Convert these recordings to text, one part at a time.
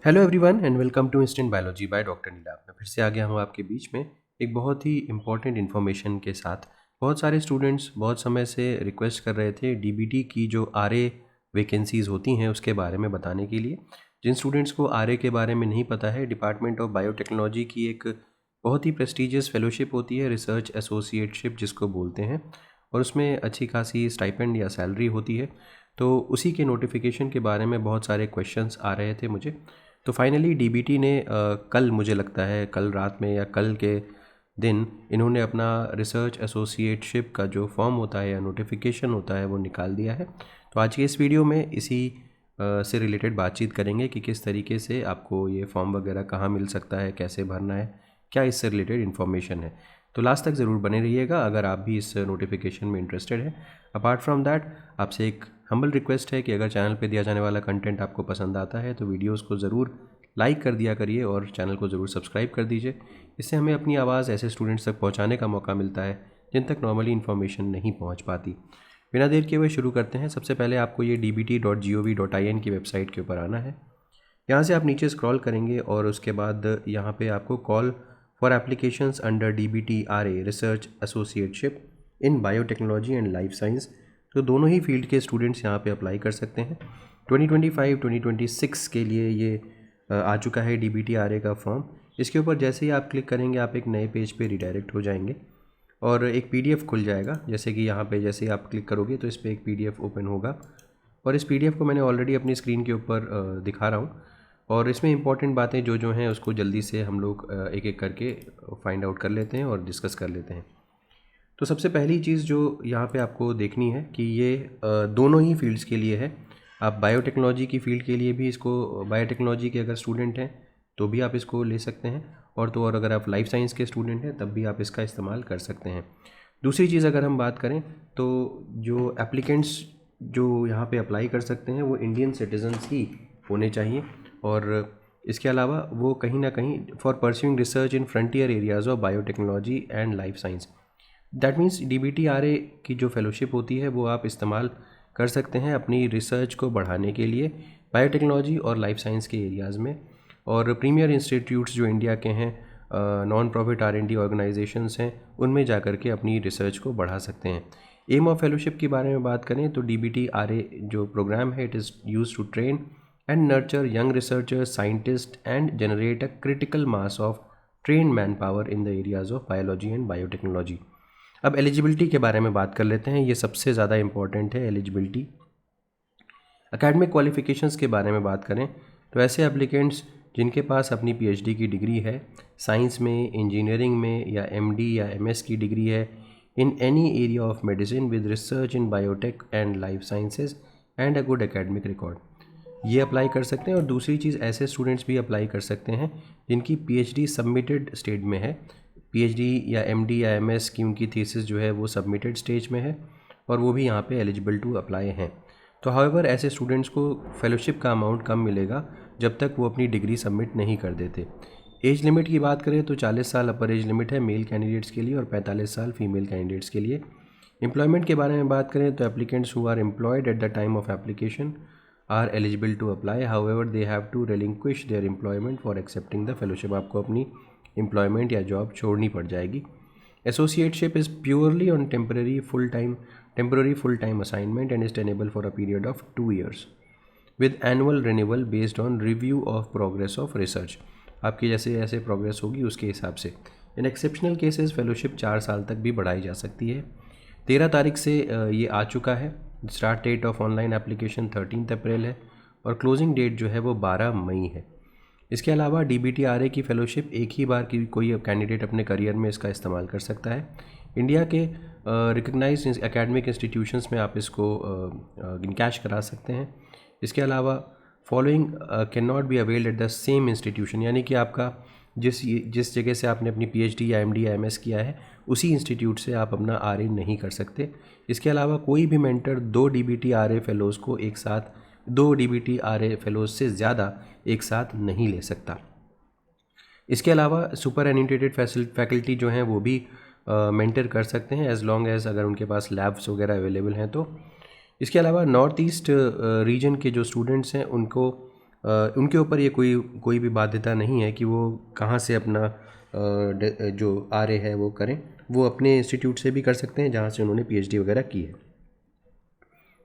Hello everyone and welcome to instant biology by doctor Neelabh. मैं फिर से आ गया हूँ आपके बीच में एक बहुत ही इम्पॉर्टेंट इन्फॉर्मेशन के साथ। बहुत सारे स्टूडेंट्स बहुत समय से रिक्वेस्ट कर रहे थे डीबीटी की जो आरए वैकेंसीज़ होती हैं उसके बारे में बताने के लिए। जिन स्टूडेंट्स को आरए के बारे में नहीं पता है, डिपार्टमेंट ऑफ बायोटेक्नोलॉजी की एक बहुत ही प्रेस्टिजियस फेलोशिप होती है, रिसर्च एसोसिएटशिप जिसको बोलते हैं, और उसमें अच्छी खासी स्टाइपेंड या सैलरी होती है। तो उसी के नोटिफिकेशन के बारे में बहुत सारे क्वेश्चंस आ रहे थे मुझे। तो फाइनली डीबीटी ने कल, मुझे लगता है कल रात में या कल के दिन, इन्होंने अपना रिसर्च एसोसिएटशिप का जो फॉर्म होता है या नोटिफिकेशन होता है वो निकाल दिया है। तो आज के इस वीडियो में इसी से रिलेटेड बातचीत करेंगे कि किस तरीके से आपको ये फॉर्म वगैरह कहाँ मिल सकता है, कैसे भरना है, क्या इससे रिलेटेड इन्फॉर्मेशन है। तो लास्ट तक ज़रूर बने रहिएगा अगर आप भी इस नोटिफिकेशन में इंटरेस्टेड हैं। अपार्ट फ्रॉम दैट, आपसे एक हम्बल रिक्वेस्ट है कि अगर चैनल पे दिया जाने वाला कंटेंट आपको पसंद आता है तो वीडियोस को ज़रूर लाइक कर दिया करिए और चैनल को ज़रूर सब्सक्राइब कर दीजिए। इससे हमें अपनी आवाज़ ऐसे स्टूडेंट्स तक पहुंचाने का मौका मिलता है जिन तक नॉर्मली इन्फॉर्मेशन नहीं पहुंच पाती। बिना देर किए हुए शुरू करते हैं। सबसे पहले आपको ये dbt.gov.in की वेबसाइट के ऊपर आना है। यहाँ से आप नीचे स्क्रॉल करेंगे और उसके बाद यहाँ पे आपको call for applications under DBT-RA research associateship in biotechnology and life science, तो दोनों ही फील्ड के स्टूडेंट्स यहाँ पे अप्लाई कर सकते हैं। 2025-2026 के लिए ये आ चुका है DBT-RA का फॉर्म। इसके ऊपर जैसे ही आप क्लिक करेंगे आप एक नए पेज पे रिडायरेक्ट हो जाएंगे और एक PDF खुल जाएगा। जैसे कि यहाँ पे जैसे ही आप क्लिक करोगे तो इस पर एक PDF ओपन होगा और इस PDF को मैंने ऑलरेडी अपनी स्क्रीन के ऊपर दिखा रहा हूँ। और इसमें इंपॉर्टेंट बातें जो जो हैं उसको जल्दी से हम लोग एक एक करके फाइंड आउट कर लेते हैं और डिस्कस कर लेते हैं। तो सबसे पहली चीज़ जो यहाँ पे आपको देखनी है कि ये दोनों ही फील्ड्स के लिए है। आप बायोटेक्नोलॉजी की फ़ील्ड के लिए भी इसको, बायोटेक्नोलॉजी के अगर स्टूडेंट हैं तो भी आप इसको ले सकते हैं, और तो और अगर आप लाइफ साइंस के स्टूडेंट हैं तब भी आप इसका इस्तेमाल कर सकते हैं। दूसरी चीज़ अगर हम बात करें तो जो एप्लीकेंट्स जो यहाँ पे अप्लाई कर सकते हैं वो इंडियन सिटीजन्स ही होने चाहिए, और इसके अलावा वो कहीं ना कहीं for pursuing research in frontier areas of biotechnology and life science. That means DBT-RA की जो फेलोशिप होती है वो आप इस्तेमाल कर सकते हैं अपनी रिसर्च को बढ़ाने के लिए बायोटेक्नोलॉजी और लाइफ साइंस के एरियाज़ में। और प्रीमियर इंस्टीट्यूट्स जो इंडिया के हैं, नॉन प्रॉफिट R&D ऑर्गेनाइजेशंस हैं, उनमें जा कर के अपनी रिसर्च को बढ़ा सकते हैं। एम ऑफ फेलोशिप के बारे में बात करें तो DBT-RA जो प्रोग्राम है, it is use to train and nurture young researchers, scientist and generate a critical mass of train manpower in the areas of biology and biotechnology. अब eligibility के बारे में बात कर लेते हैं। ये सबसे ज़्यादा इंपॉर्टेंट है, एलिजिबिलिटी। एकेडमिक क्वालिफ़िकेशंस के बारे में बात करें तो ऐसे एप्लीकेंट्स जिनके पास अपनी PhD की डिग्री है, साइंस में, इंजीनियरिंग में, या MD या MS की डिग्री है in any area of medicine with research in biotech and life sciences and a good academic record, ये अप्लाई कर सकते हैं। और दूसरी चीज़, ऐसे स्टूडेंट्स भी अप्लाई कर सकते हैं जिनकी PhD सबमिटेड स्टेज में है। PhD या MD या MS की उनकी थीसिस जो है वो सबमिटेड स्टेज में है और वो भी यहाँ पे एलिजिबल टू अप्लाई हैं। तो हाउएवर ऐसे स्टूडेंट्स को फेलोशिप का अमाउंट कम मिलेगा जब तक वो अपनी डिग्री सबमिट नहीं कर देते। एज लिमिट की बात करें तो 40 साल अपर एज लिमिट है मेल कैंडिडेट्स के लिए और 45 साल फीमेल कैंडिडेट्स के लिए। एम्प्लॉयमेंट के बारे में बात करें तो applicants who are employed at the time of application are eligible to apply, however they have to relinquish their employment for accepting the fellowship. आपको अपनी एम्प्लॉयमेंट या जॉब छोड़नी पड़ जाएगी। Associateship is purely on temporary full time assignment and is tenable for a period of 2 years with annual renewal based on review of progress of research। आपकी जैसे जैसे progress होगी उसके हिसाब से। इन एक्सेप्शनल केसेस फेलोशिप 4 साल तक भी बढ़ाई जा सकती है। 13 तारीख से ये आ चुका है। Start date of online application 13 April है और क्लोजिंग डेट जो है वो 12 मई है। इसके अलावा DBT-RA की फेलोशिप एक ही बार की कोई कैंडिडेट अपने करियर में इसका इस्तेमाल कर सकता है। इंडिया के रिकग्नाइज्ड एकेडमिक इंस्टीट्यूशंस में आप इसको इनकैश करा सकते हैं। इसके अलावा following can not be availed at the same institution, यानी कि आपका जिस जगह से आपने अपनी PhD या MD या MS किया है उसी इंस्टीट्यूट से आप अपना RA नहीं कर सकते। इसके अलावा कोई भी मेंटर 2 DBT-RA फेलोज़ को एक साथ, 2 DBT-RA फेलोज से ज़्यादा एक साथ नहीं ले सकता। इसके अलावा सुपर एनिटेटेड फैकल्टी जो हैं वो भी मेंटर कर सकते हैं एज़ लॉन्ग एज़ अगर उनके पास लैब्स वगैरह अवेलेबल हैं तो। इसके अलावा नॉर्थ ईस्ट रीजन के जो स्टूडेंट्स हैं उनको उनके ऊपर ये कोई भी बाध्यता नहीं है कि वो कहाँ से अपना जो आरए है वो करें। वो अपने इंस्टीट्यूट से भी कर सकते हैं जहाँ से उन्होंने पीएचडी वगैरह की है।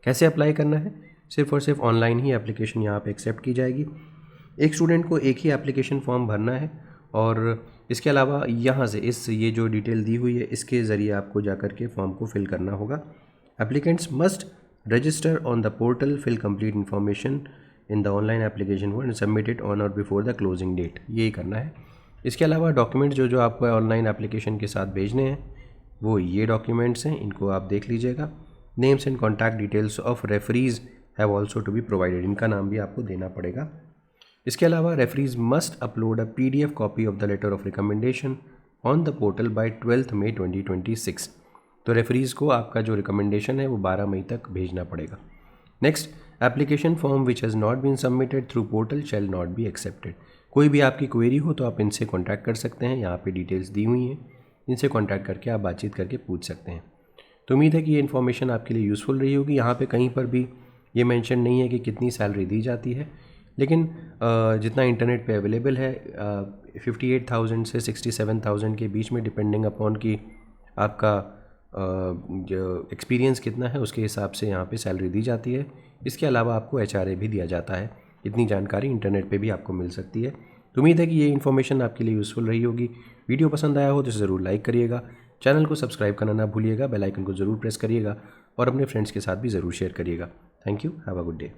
कैसे अप्लाई करना है? सिर्फ़ और सिर्फ ऑनलाइन ही एप्लीकेशन यहाँ पे एक्सेप्ट की जाएगी। एक स्टूडेंट को एक ही एप्लीकेशन फॉर्म भरना है और इसके अलावा यहाँ से ये जो डिटेल दी हुई है इसके ज़रिए आपको जा कर के फॉर्म को फिल करना होगा। Applicants must register on the portal, fill complete information in the online application form and submit it on or before the closing date, यही करना है। इसके अलावा डॉक्यूमेंट्स जो आपको ऑनलाइन एप्लीकेशन के साथ भेजने हैं वो ये डॉक्यूमेंट्स हैं, इनको आप देख लीजिएगा। Names and contact details of referees have also to be provided, इनका नाम भी आपको देना पड़ेगा। इसके अलावा referees must upload a PDF copy of the letter of recommendation on the portal by 12 May 2026। तो रेफरीज को आपका जो रिकमेंडेशन है वो 12 मई तक भेजना पड़ेगा। Next, application form which has not been submitted through portal shall not be accepted. कोई भी आपकी क्वेरी हो तो आप इनसे कॉन्टैक्ट कर सकते हैं, यहाँ पे डिटेल्स दी हुई हैं, इनसे कॉन्टैक्ट करके आप बातचीत करके पूछ सकते हैं। तो उम्मीद है कि ये इन्फॉर्मेशन आपके लिए यूज़फुल रही होगी। यहाँ पे कहीं पर भी ये मेंशन नहीं है कि कितनी सैलरी दी जाती है, लेकिन जितना इंटरनेट पे अवेलेबल है 58,000 से 67,000 के बीच में, डिपेंडिंग अपॉन कि आपका जो एक्सपीरियंस कितना है उसके हिसाब से यहाँ पे सैलरी दी जाती है। इसके अलावा आपको HRA भी दिया जाता है। इतनी जानकारी इंटरनेट पे भी आपको मिल सकती है। तो उम्मीद है कि ये इन्फॉर्मेशन आपके लिए यूज़फुल रही होगी। वीडियो पसंद आया हो तो इसे ज़रूर लाइक करिएगा, चैनल को सब्सक्राइब करना ना भूलिएगा, बेल आइकन को ज़रूर प्रेस करिएगा और अपने फ्रेंड्स के साथ भी ज़रूर शेयर करिएगा। Thank you, have a good day.